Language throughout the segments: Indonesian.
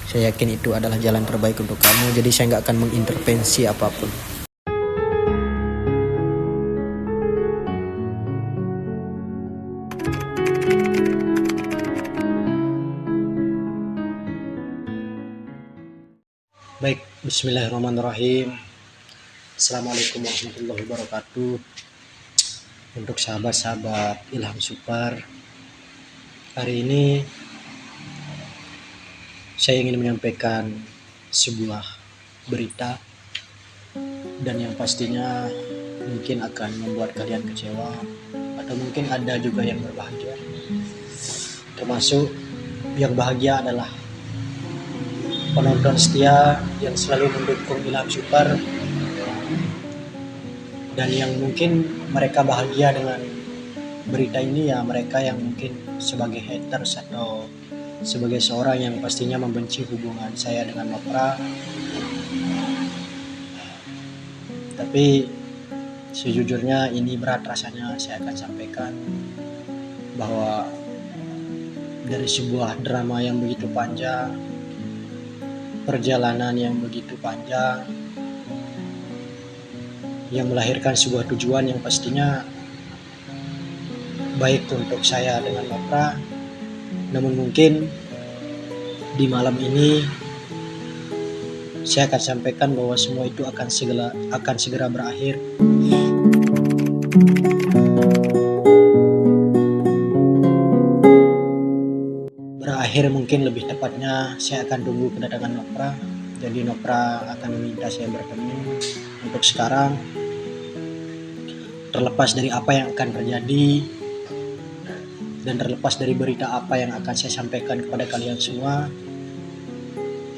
Saya yakin itu adalah jalan terbaik untuk kamu, jadi saya nggak akan mengintervensi apapun. Baik, bismillahirrahmanirrahim. Assalamualaikum warahmatullahi wabarakatuh. Untuk sahabat-sahabat Ilham Super, hari ini saya ingin menyampaikan sebuah berita, dan yang pastinya mungkin akan membuat kalian kecewa, atau mungkin ada juga yang berbahagia. Termasuk yang bahagia adalah penonton setia yang selalu mendukung Ilham Super, dan yang mungkin mereka bahagia dengan berita ini ya mereka yang mungkin sebagai haters atau sebagai seorang yang pastinya membenci hubungan saya dengan Nopra. Tapi sejujurnya ini berat rasanya saya akan sampaikan bahwa dari sebuah drama yang begitu panjang, perjalanan yang begitu panjang, yang melahirkan sebuah tujuan yang pastinya baik untuk saya dengan Nopra. Namun mungkin di malam ini saya akan sampaikan bahwa semua itu akan segera berakhir. Berakhir mungkin lebih tepatnya saya akan tunggu kedatangan Nopra. Jadi Nopra akan meminta saya bertemu. Untuk sekarang, terlepas dari apa yang akan terjadi dan terlepas dari berita apa yang akan saya sampaikan kepada kalian semua,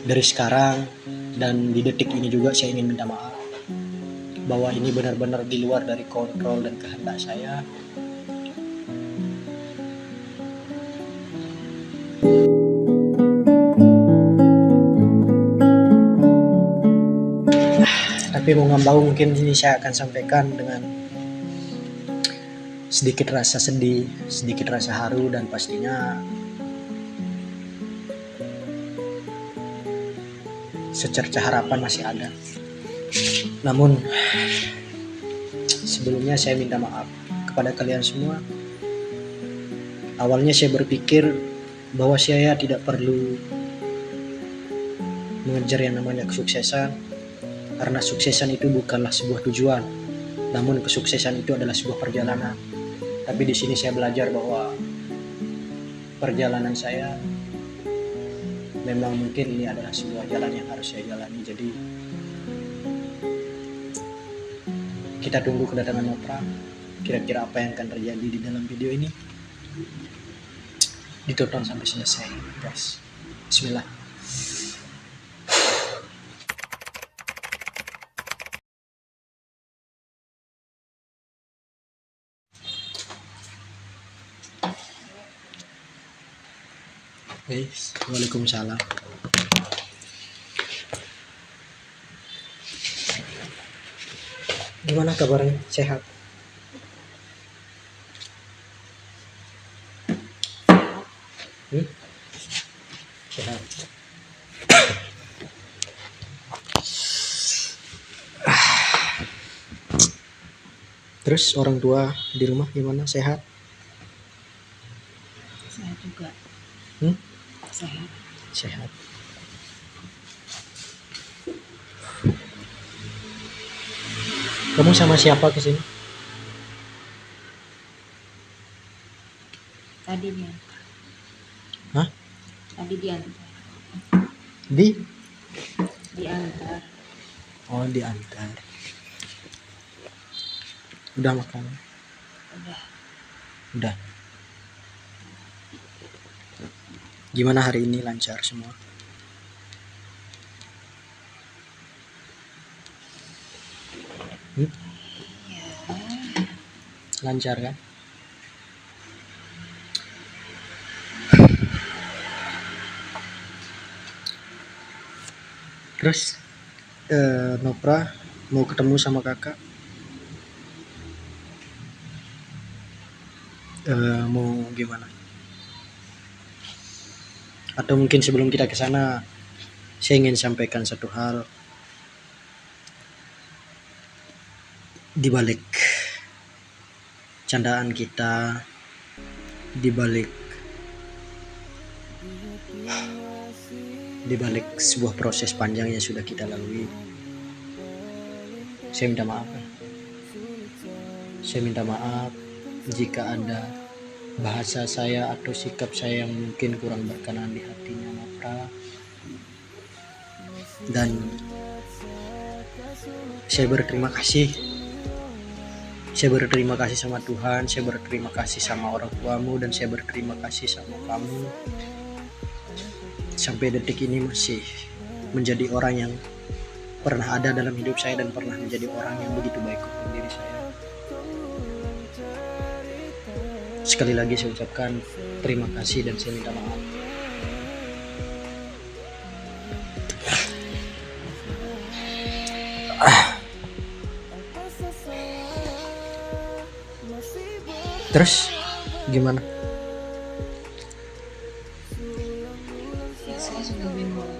dari sekarang dan di detik ini juga saya ingin minta maaf bahwa ini benar-benar di luar dari kontrol dan kehendak saya. Tapi mau nggak mau mungkin ini saya akan sampaikan dengan sedikit rasa sedih, sedikit rasa haru, dan pastinya secerca harapan masih ada. Namun sebelumnya saya minta maaf kepada kalian semua. Awalnya saya berpikir bahwa saya tidak perlu mengejar yang namanya kesuksesan, karena kesuksesan itu bukanlah sebuah tujuan, namun kesuksesan itu adalah sebuah perjalanan. Tapi di sini saya belajar bahwa perjalanan saya memang mungkin ini adalah sebuah jalan yang harus saya jalani. Jadi kita tunggu kedatangan Nopra. Kira-kira apa yang akan terjadi di dalam video ini, ditonton sampai selesai, guys. Bismillah. Guys, waalaikumsalam. Gimana kabarnya? Sehat? Sehat. Terus orang tua di rumah gimana? Sehat? Sehat juga. Sehat. Sehat. Kamu sama siapa kesini? Tadi diantar. Hah? Tadi diantar. Diantar. Oh, diantar. Udah makan? Udah. Gimana hari ini, lancar semua? Lancar kan? Terus Nopra mau ketemu sama kakak? Mau gimana? Atau mungkin sebelum kita ke sana Saya ingin sampaikan satu hal. Di balik candaan kita, di balik sebuah proses panjang yang sudah kita lalui, saya minta maaf. Saya minta maaf jika ada bahasa saya atau sikap saya yang mungkin kurang berkenan di hatinya Mapra. Dan saya berterima kasih. Saya berterima kasih sama Tuhan, saya berterima kasih sama orang tuamu, dan saya berterima kasih sama kamu. Sampai detik ini masih menjadi orang yang pernah ada dalam hidup saya dan pernah menjadi orang yang begitu baik untuk diri saya. Sekali lagi saya ucapkan terima kasih dan saya minta maaf. Terus gimana? Ya, saya juga bingung.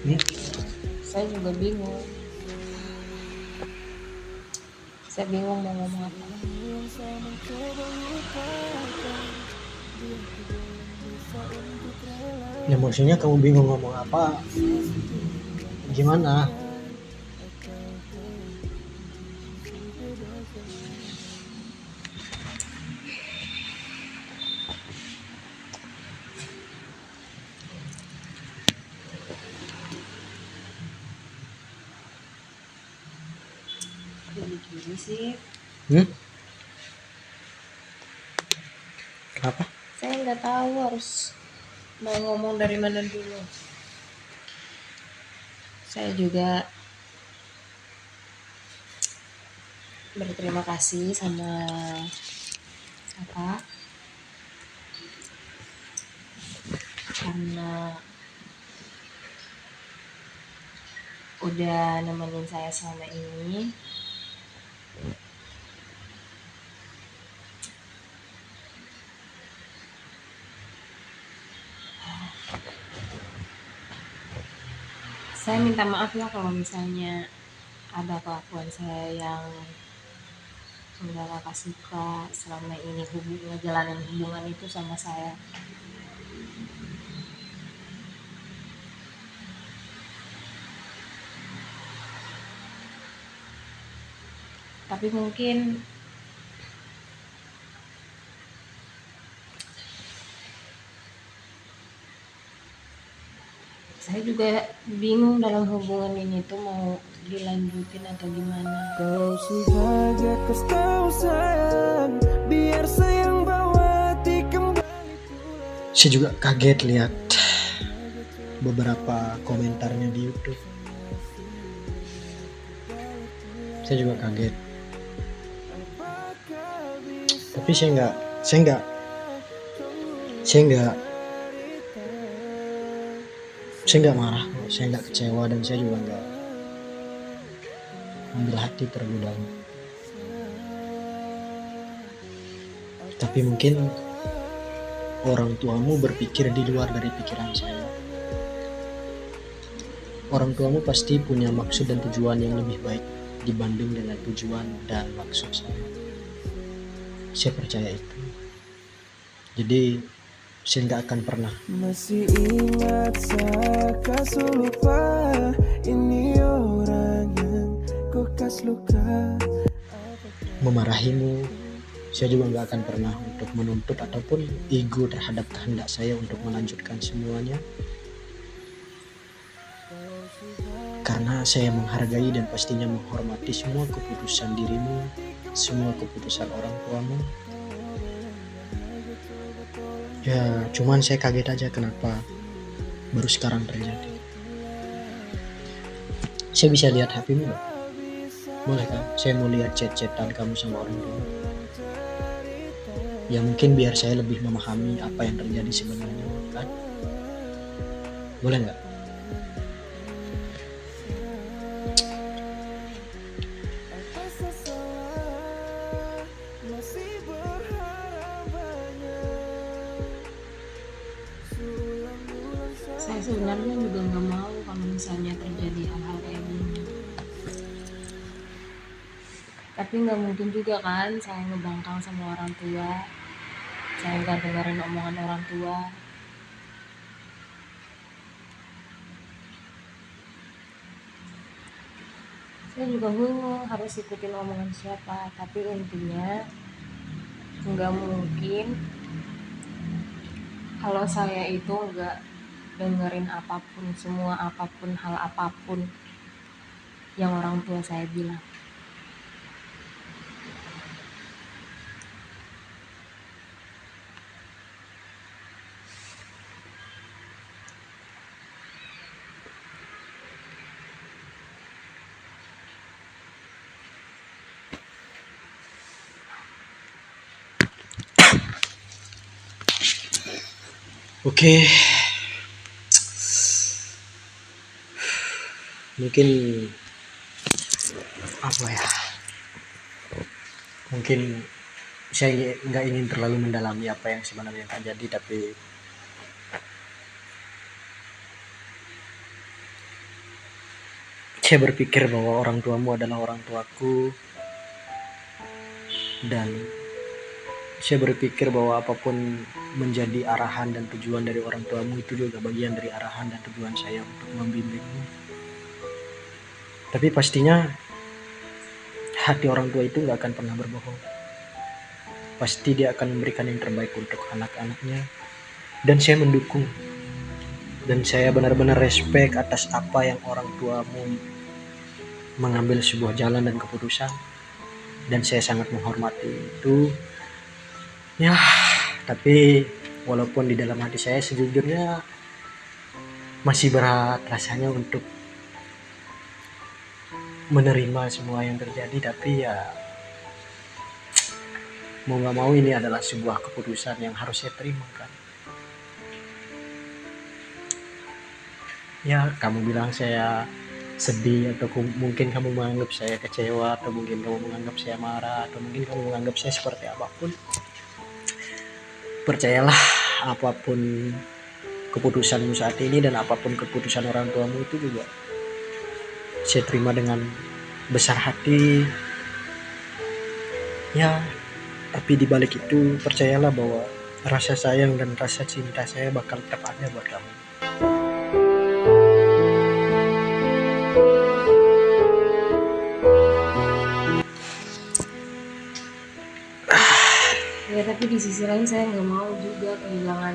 Hmm? Saya juga bingung. Saya bingung mau ngomong apa. Ya maksudnya kamu bingung ngomong apa? Gimana? Gini sih. Kenapa? Saya nggak tahu harus mau ngomong dari mana dulu. Saya juga berterima kasih sama Kakak karena udah nemenin saya selama ini. Saya minta maaf ya kalau misalnya ada kelakuan saya yang enggak Kakak suka selama ini ngejalanin hubungan itu sama saya. Tapi mungkin saya juga bingung dalam hubungan ini tuh mau dilanjutin atau gimana. Kau sengaja kau sayang, biar sayang bawa kembali. Saya juga kaget lihat beberapa komentarnya di YouTube. Saya juga kaget. Tapi saya nggak marah, saya nggak kecewa, dan saya juga nggak ambil hati terlebih dahulu. Tapi mungkin orang tuamu berpikir di luar dari pikiran saya. Orang tuamu pasti punya maksud dan tujuan yang lebih baik dibanding dengan tujuan dan maksud saya. Saya percaya itu. Jadi saya nggak akan pernah Masih ingat saat lupa, ini orang yang kau kas luka. memarahimu. Saya juga nggak akan pernah untuk menuntut ataupun ego terhadap kehendak saya untuk melanjutkan semuanya. Karena saya menghargai dan pastinya menghormati semua keputusan dirimu, semua keputusan orang tuamu. Ya, cuman saya kaget aja kenapa baru sekarang terjadi. Saya bisa lihat HP-mu nggak? Boleh kan? Saya mau lihat chat-chatan kamu sama orang tua. Ya mungkin biar saya lebih memahami apa yang terjadi sebenarnya, kan? Boleh nggak? Saya sebenarnya juga nggak mau kalau misalnya terjadi hal-hal kayak gini. Tapi nggak mungkin juga kan saya ngebangkang sama orang tua, saya nggak dengerin omongan orang tua. Saya juga bingung harus ikutin omongan siapa, tapi intinya nggak mungkin kalau saya itu nggak dengerin apapun, semua apapun, hal apapun yang orang tua saya bilang. Oke, mungkin apa ya? Mungkin saya nggak ingin terlalu mendalami apa yang sebenarnya terjadi, tapi saya berpikir bahwa orang tuamu adalah orang tuaku, dan saya berpikir bahwa apapun menjadi arahan dan tujuan dari orang tuamu itu juga bagian dari arahan dan tujuan saya untuk membimbingmu. Tapi pastinya hati orang tua itu gak akan pernah berbohong. Pasti dia akan memberikan yang terbaik untuk anak-anaknya. Dan saya mendukung. Dan saya benar-benar respect atas apa yang orang tuamu mengambil sebuah jalan dan keputusan. Dan saya sangat menghormati itu. Ya, tapi walaupun di dalam hati saya sejujurnya masih berat rasanya untuk menerima semua yang terjadi, tapi ya mau gak mau ini adalah sebuah keputusan yang harus saya terima kan. Ya, kamu bilang saya sedih, atau mungkin kamu menganggap saya kecewa, atau mungkin kamu menganggap saya marah, atau mungkin kamu menganggap saya seperti apapun. Percayalah, apapun keputusanmu saat ini dan apapun keputusan orang tuamu itu juga saya terima dengan besar hati. Ya, tapi di balik itu percayalah bahwa rasa sayang dan rasa cinta saya bakal tetap ada buat kamu. Ya tapi di sisi lain saya nggak mau juga kehilangan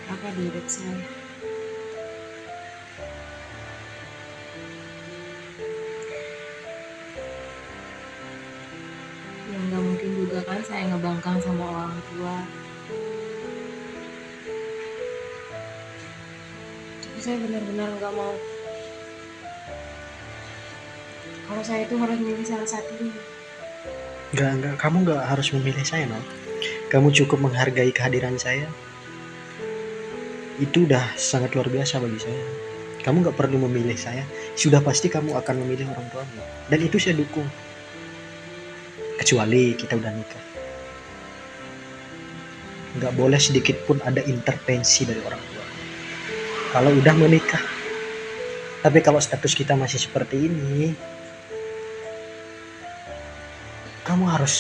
kakak di hidup saya. Ya nggak mungkin juga kan saya ngebangkang sama orang tua. Tapi saya benar-benar nggak mau kalau saya itu harus milih salah satunya. Enggak, kamu enggak harus memilih saya, no. Kamu cukup menghargai kehadiran saya. Itu udah sangat luar biasa bagi saya. Kamu enggak perlu memilih saya. Sudah pasti kamu akan memilih orang tuamu. Dan itu saya dukung. Kecuali kita udah nikah. Enggak boleh sedikit pun ada intervensi dari orang tua. Kalau udah menikah. Tapi kalau status kita masih seperti ini, kamu harus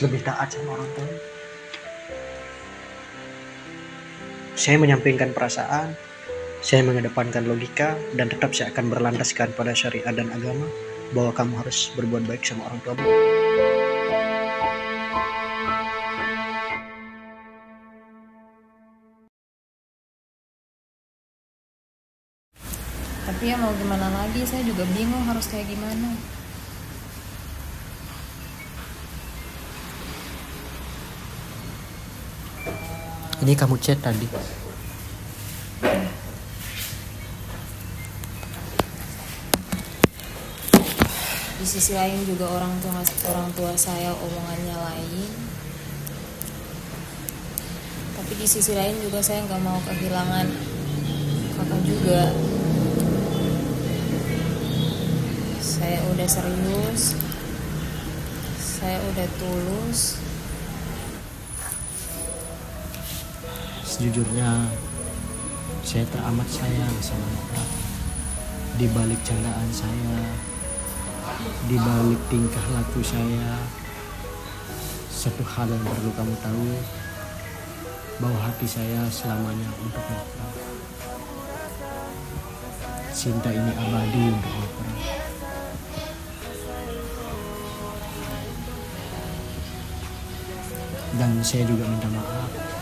lebih taat sama orang tua. Saya menyampaikan perasaan, saya mengedepankan logika, dan tetap saya akan berlandaskan pada syariat dan agama bahwa kamu harus berbuat baik sama orang tuamu. Tapi ya mau gimana lagi, saya juga bingung harus kayak gimana. Ini kamu chat tadi. Di sisi lain juga orang tua saya omongannya lain. Tapi di sisi lain juga saya nggak mau kehilangan kakak juga. Saya udah serius, saya udah tulus. Sejujurnya Saya teramat sayang sama Nopra. Di balik candaan saya, di balik tingkah laku saya, satu hal yang perlu kamu tahu, bahwa hati saya selamanya untuk Nopra. Cinta ini abadi untuk Nopra. Dan saya juga minta maaf.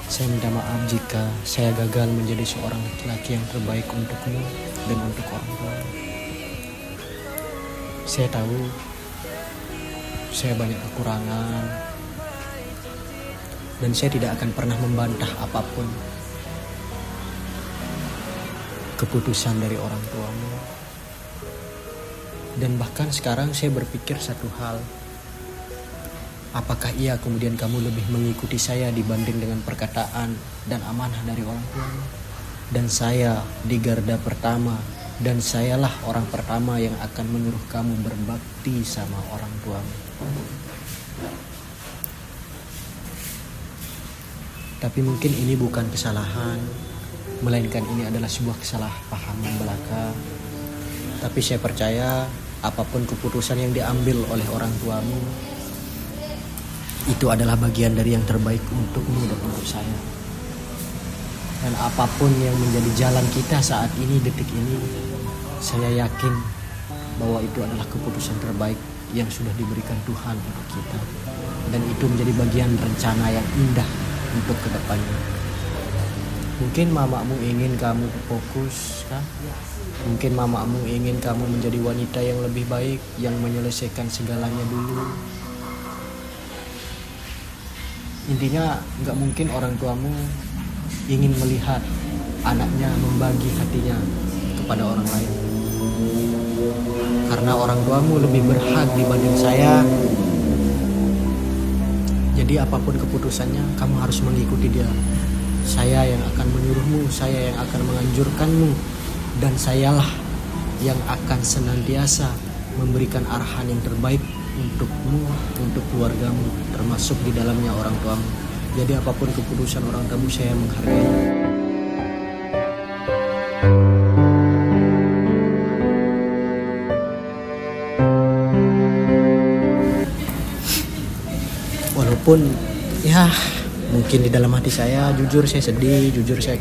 Saya minta maaf jika saya gagal menjadi seorang laki-laki yang terbaik untukmu dan untuk orang tua. Saya tahu saya banyak kekurangan dan saya tidak akan pernah membantah apapun keputusan dari orang tuamu. Dan bahkan sekarang saya berpikir satu hal. Apakah iya kemudian kamu lebih mengikuti saya dibanding dengan perkataan dan amanah dari orang tuamu? Dan saya di garda pertama, dan sayalah orang pertama yang akan menyuruh kamu berbakti sama orang tuamu. Tapi mungkin ini bukan kesalahan, melainkan ini adalah sebuah kesalahpahaman belaka. Tapi saya percaya apapun keputusan yang diambil oleh orang tuamu, itu adalah bagian dari yang terbaik untukmu dan untuk saya. Dan apapun yang menjadi jalan kita saat ini, detik ini, saya yakin bahwa itu adalah keputusan terbaik yang sudah diberikan Tuhan untuk kita. Dan itu menjadi bagian rencana yang indah untuk kedepannya. Mungkin mamamu ingin kamu fokus, kan? Mungkin mamamu ingin kamu menjadi wanita yang lebih baik, yang menyelesaikan segalanya dulu. Intinya gak mungkin orang tuamu ingin melihat anaknya membagi hatinya kepada orang lain. Karena orang tuamu lebih berhak dibanding saya. Jadi apapun keputusannya, kamu harus mengikuti dia. Saya yang akan menyuruhmu, saya yang akan menganjurkanmu, dan sayalah yang akan senantiasa memberikan arahan yang terbaik untukmu, untuk keluargamu, termasuk di dalamnya orang tuamu. Jadi apapun keputusan orang tuamu, saya menghargai. Walaupun ya mungkin di dalam hati saya, jujur saya sedih, jujur saya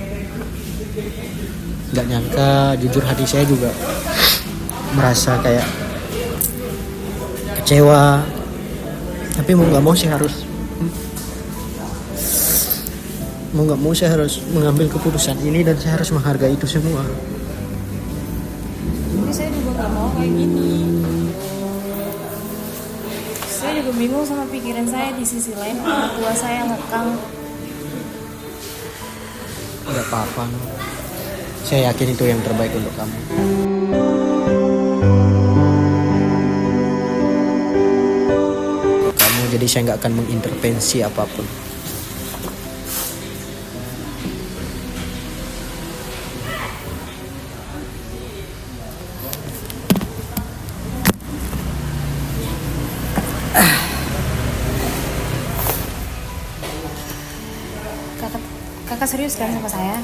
gak nyangka, jujur hati saya juga merasa kayak kecewa. Tapi mau nggak mau saya harus mengambil keputusan ini, dan saya harus menghargai itu semua. Tapi saya juga nggak mau kayak gini. Saya juga bingung sama pikiran saya. Di sisi lain orang tua saya ngekang. Gak apa-apa, no. Saya yakin itu yang terbaik untuk kamu. Jadi saya nggak akan mengintervensi apapun. Kakak serius kan sama saya?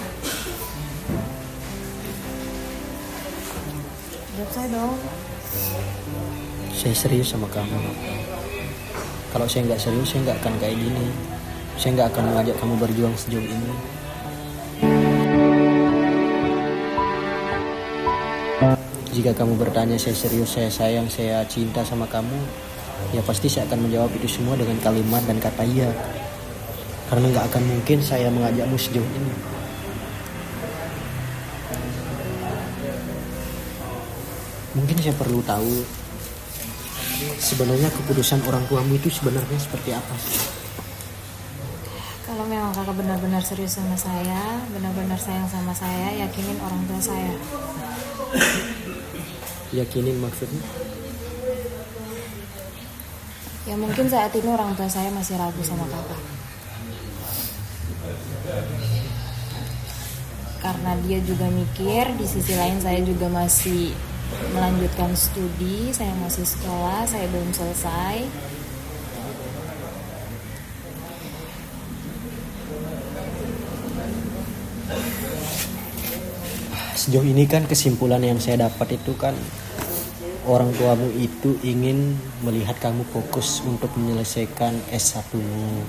Jawab saya dong. Saya serius sama kamu. Kalau saya nggak serius, saya nggak akan kayak gini. Saya nggak akan mengajak kamu berjuang sejauh ini. Jika kamu bertanya saya serius, saya sayang, saya cinta sama kamu, ya pasti saya akan menjawab itu semua dengan kalimat dan kata iya. Karena nggak akan mungkin saya mengajakmu sejauh ini. Mungkin saya perlu tahu sebenarnya keputusan orang tuamu itu sebenarnya seperti apa sih? Kalau memang kakak benar-benar serius sama saya, benar-benar sayang sama saya, yakinin orang tua saya. Yakinin maksudnya? Ya mungkin saat ini orang tua saya masih ragu sama kakak. Karena dia juga mikir, di sisi lain saya juga masih melanjutkan studi, saya masih sekolah, saya belum selesai. Sejauh ini kan kesimpulan yang saya dapat itu kan orang tuamu itu ingin melihat kamu fokus untuk menyelesaikan S1-mu.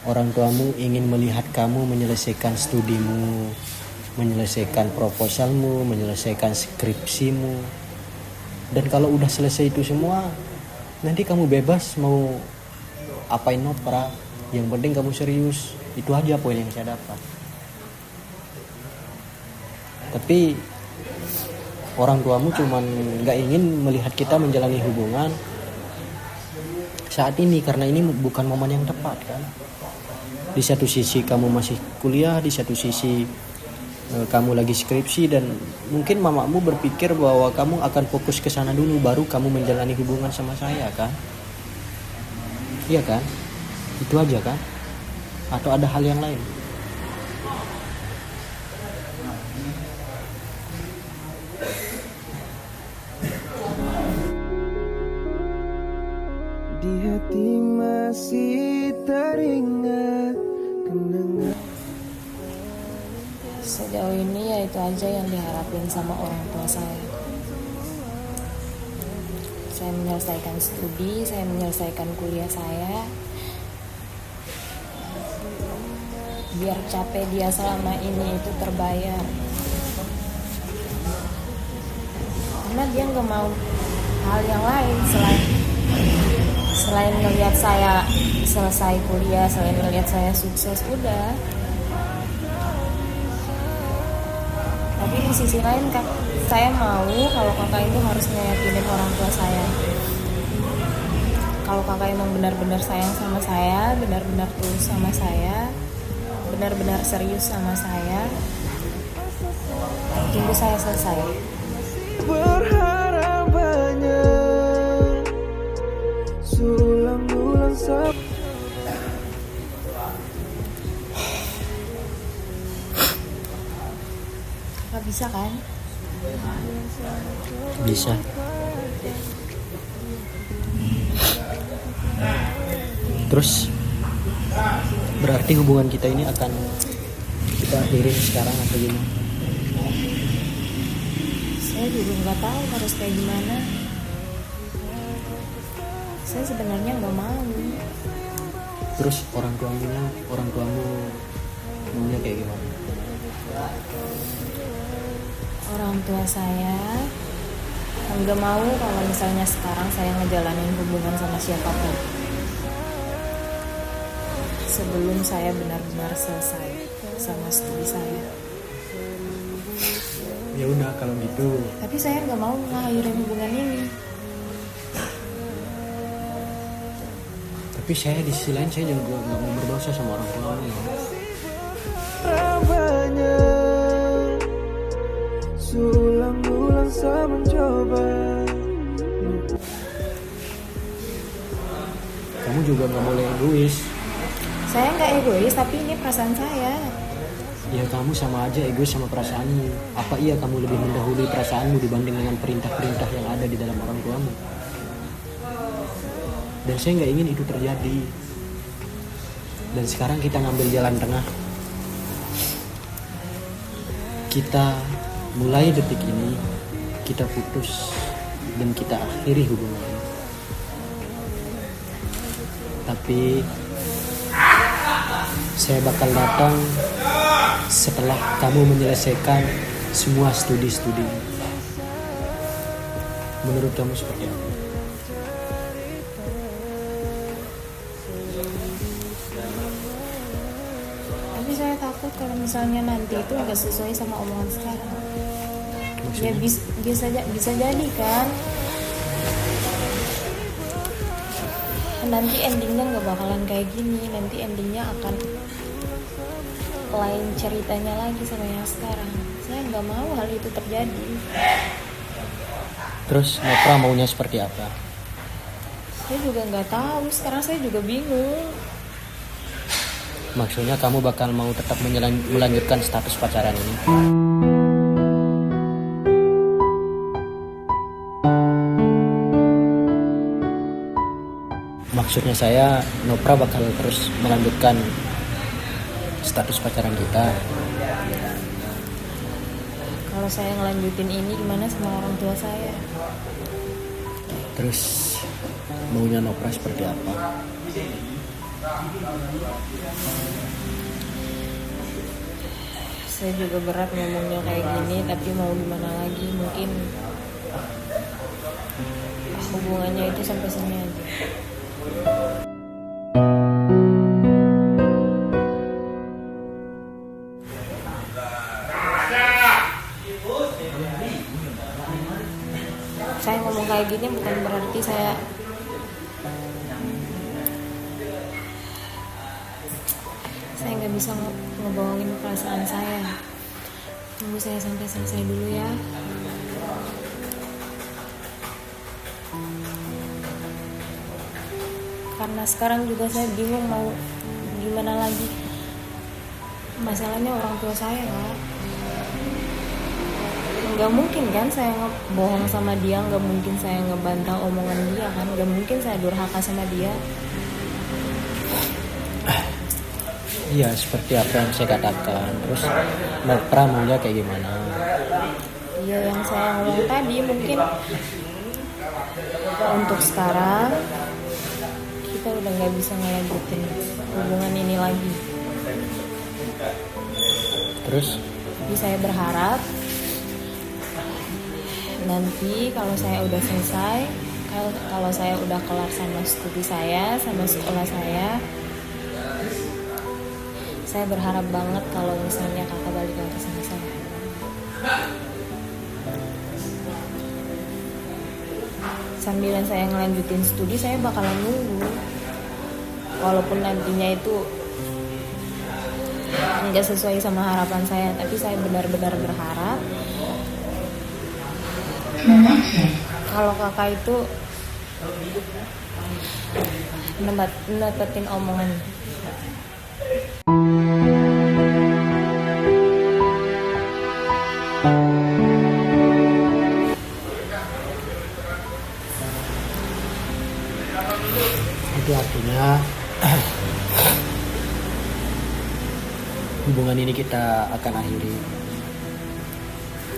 Orang tuamu ingin melihat kamu menyelesaikan studimu, menyelesaikan proposalmu, menyelesaikan skripsimu. Dan kalau udah selesai itu semua, nanti kamu bebas mau apain Nopra. Yang penting kamu serius. Itu aja poin yang saya dapat. Tapi orang tuamu cuman gak ingin melihat kita menjalani hubungan saat ini, karena ini bukan momen yang tepat kan. Di satu sisi kamu masih kuliah, di satu sisi kamu lagi skripsi, dan mungkin mamamu berpikir bahwa kamu akan fokus ke sana dulu baru kamu menjalani hubungan sama saya kan. Iya kan? Itu aja kan? Atau ada hal yang lain? Di hati masih teringat kenangan. Sejauh ini ya itu aja yang diharapin sama orang tua saya. Saya menyelesaikan studi, saya menyelesaikan kuliah saya, biar capek dia selama ini itu terbayar. Karena dia nggak mau hal yang lain selain ngelihat saya selesai kuliah, selain ngelihat saya sukses, udah. Tapi di sisi lain saya mau kalau kakak itu harus ngeyakinin orang tua saya. Kalau kakak emang benar-benar sayang sama saya, benar-benar tulus sama saya, benar-benar serius sama saya, tunggu saya selesai. Berharap banyak, sulang-ulang Kakak bisa kan? Bisa. Terus berarti hubungan kita ini akan kita akhiri sekarang atau gimana? Saya juga nggak tahu harus kayak gimana. Saya sebenarnya nggak mau. Terus orang tuamu maunya kayak gimana? Orang tua saya nggak mau kalau misalnya sekarang saya ngejalanin hubungan sama siapapun sebelum saya benar-benar selesai sama studi saya. Ya udah kalau gitu. Tapi saya nggak mau ngakhirin hubungan ini. Tapi saya di sisi lain saya juga nggak mau berdosa sama orang tuamu. banyak, sulang-ulang saya mencoba. Kamu juga nggak boleh egois. Saya nggak egois, tapi ini perasaan saya. Ya kamu sama aja egois sama perasaanmu. Apa iya kamu lebih mendahului perasaanmu dibanding dengan perintah-perintah yang ada di dalam orang tuamu? Dan saya nggak ingin itu terjadi. Dan sekarang kita ngambil jalan tengah. Kita mulai detik ini kita putus dan kita akhiri hubungan ini. Tapi saya bakal datang setelah kamu menyelesaikan semua studi-studi. Menurut kamu seperti apa? Tapi saya takut kalau misalnya nanti itu nggak sesuai sama omongan sekarang. Ya Maksudnya? bisa jadi kan. Nanti endingnya nggak bakalan kayak gini. Nanti endingnya akan lain ceritanya lagi sama yang sekarang. Saya nggak mau hal itu terjadi. Terus Nopra maunya seperti apa? Saya juga nggak tahu. Sekarang saya juga bingung. Maksudnya kamu bakal mau tetap melanjutkan status pacaran ini? Maksudnya saya, Nopra bakal terus melanjutkan status pacaran kita. kalau saya ngelanjutin ini gimana sama orang tua saya? Terus maunya Nopra seperti apa? Saya juga berat ngomongnya kayak gini, tapi mau gimana lagi, mungkin hubungannya itu sampai sini aja. Saya ngomong kayak gini bukan berarti saya nggak bisa ngebohongin perasaan saya. Tunggu saya sampai selesai dulu ya. Karena sekarang juga saya bingung mau gimana lagi. Masalahnya orang tua saya, Kak. Nggak mungkin kan saya ngebohong sama dia, nggak mungkin saya ngebantah omongan dia kan, nggak mungkin saya durhaka sama dia. Iya, seperti apa yang saya katakan. Terus Nopra maunya kayak gimana? Iya, yang saya ngomong tadi mungkin untuk sekarang kita udah nggak bisa ngelanjutin hubungan ini lagi. Terus? Tapi saya berharap nanti kalau saya udah selesai, kalau saya udah kelar sama studi saya, sama sekolah saya berharap banget kalau misalnya kakak balik lagi sama saya. Sambilan saya ngelanjutin studi, saya bakalan nunggu. Walaupun nantinya itu nggak sesuai sama harapan saya, tapi saya benar-benar berharap kalau kakak itu nepatin omongan. Itu artinya hubungan ini kita akan akhiri.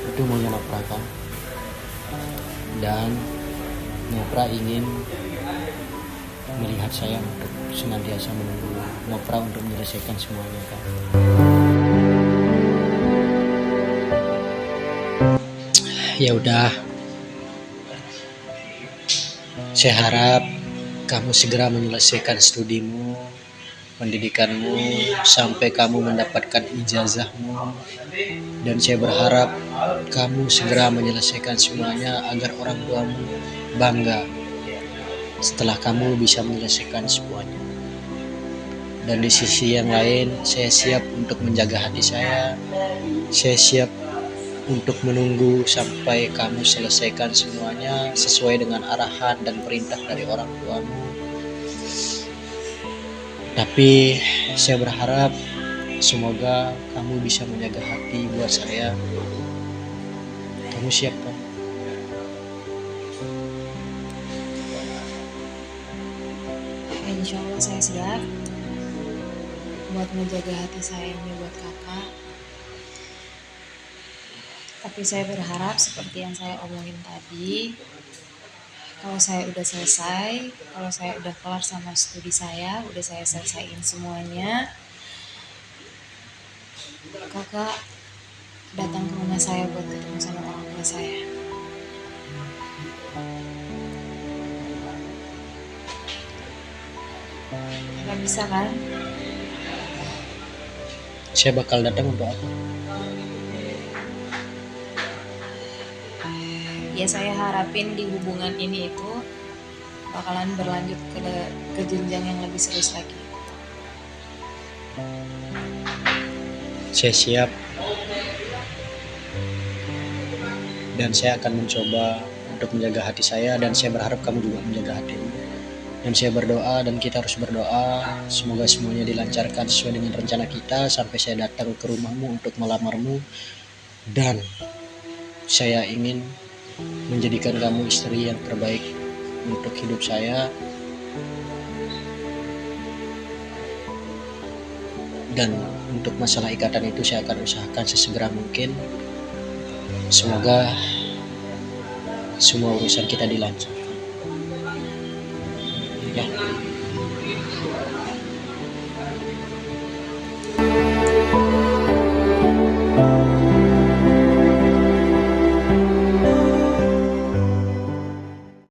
Itu maunya Nopra kan? Dan Nopra ingin melihat saya untuk senantiasa menunggu Nopra untuk menyelesaikan semuanya kan? Ya udah, saya harap kamu segera menyelesaikan studimu, pendidikanmu, sampai kamu mendapatkan ijazahmu. Dan saya berharap kamu segera menyelesaikan semuanya agar orang tuamu bangga setelah kamu bisa menyelesaikan semuanya. Dan di sisi yang lain, saya siap untuk menjaga hati saya. Saya siap untuk menunggu sampai kamu selesaikan semuanya sesuai dengan arahan dan perintah dari orang tuamu. Tapi saya berharap semoga kamu bisa menjaga hati buat saya. Kamu siap kan? Insya Allah saya siap buat menjaga hati saya ini buat kakak. Tapi saya berharap seperti yang saya omongin tadi, kalau saya udah selesai, kalau saya udah kelar sama studi saya, udah saya selesaiin semuanya, kakak datang ke rumah saya buat ketemu sama orang tua saya. Kakak bisa kan? Saya bakal datang untuk apa? Ya saya harapin di hubungan ini itu bakalan berlanjut ke jenjang yang lebih serius lagi. Saya siap. Dan saya akan mencoba untuk menjaga hati saya, dan saya berharap kamu juga menjaga hatimu. Dan saya berdoa, dan kita harus berdoa semoga semuanya dilancarkan sesuai dengan rencana kita sampai saya datang ke rumahmu untuk melamarmu. Dan saya ingin menjadikan kamu istri yang terbaik untuk hidup saya. Dan untuk masalah ikatan itu saya akan usahakan sesegera mungkin. Semoga semua urusan kita dilancarkan. Ya.